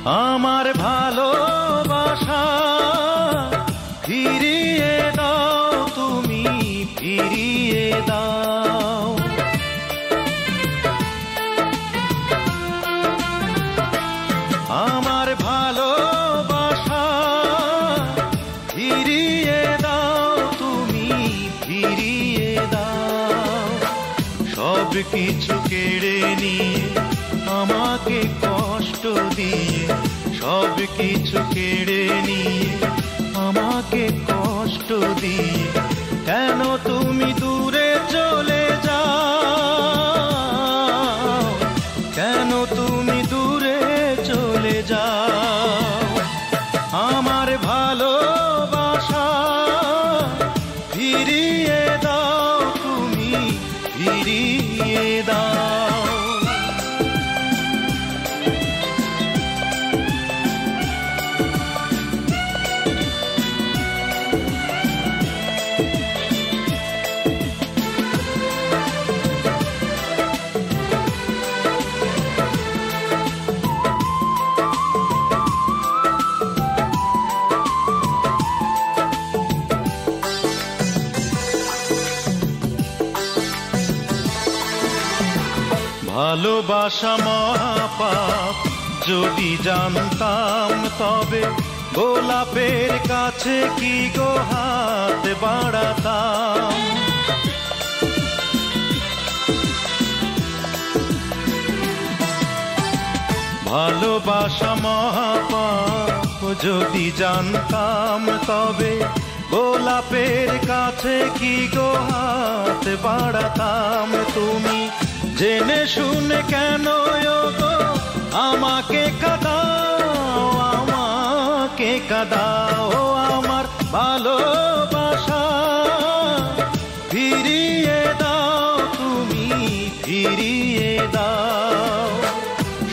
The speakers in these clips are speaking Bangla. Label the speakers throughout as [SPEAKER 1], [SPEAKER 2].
[SPEAKER 1] আমার ভালোবাসা ফিরিয়ে দাও, তুমি ফিরিয়ে দাও। আমার ভালোবাসা ফিরিয়ে দাও, তুমি ফিরিয়ে দাও। সব কিছু কেড়ে নিয়ে আমাকে কষ্ট দিয়ে, সব কিছু কেড়ে নিয়ে আমাকে কষ্ট দিয়ে, কেন তুমি দূরে চলে যাও, কেন তুমি দূরে চলে যাও। আমার ভালোবাসা ফিরিয়ে দাও, তুমি ফিরিয়ে দাও। ভালোবাসা মহাপাপ, যদি জানতাম তবে গোলাপের কাছে কি গো হাত বাড়াতাম। ভালোবাসা মহাপাপ, যদি জানতাম তবে গোলাপের কাছে কি গো হাত বাড়াতাম। তুমি জেনে শুনে কেন গো আমাকে কাঁদাও, আমাকে কাঁদাও। আমার ভালোবাসা ফিরিয়ে দাও, তুমি ফিরিয়ে দাও।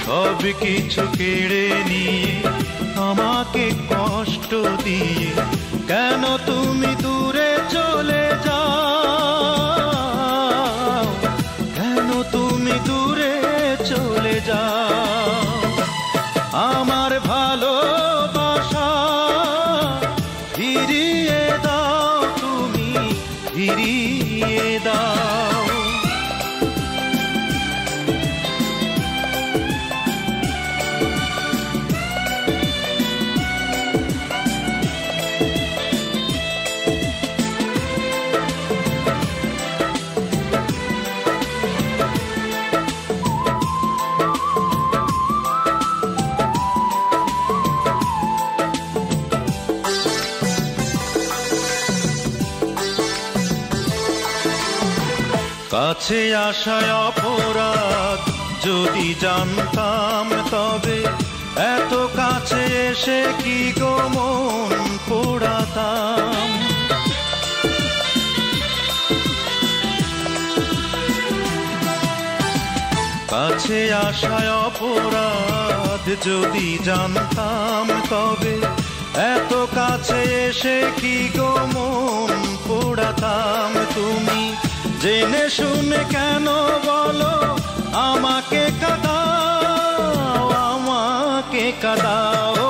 [SPEAKER 1] সব কিছু কেড়ে নিয়ে আমাকে কষ্ট দিয়ে, কেন তুমি দূরে চলে যাও, কেন তুমি দূরে চলে যাও। আমার ভালোবাসা ফিরিয়ে দাও, তুমি ফিরিয়ে দাও। কাছে আসায় অপরাধ, যদি জানতাম তবে এত কাছে এসে কি গো মন পোড়াতাম। কাছে আসায় অপরাধ, যদি জানতাম তবে এত কাছে এসে কি গো মন পোড়াতাম। তুমি জেনে শুনে কেন বলো আমাকে কাঁদাও, আমাকে কাঁদাও।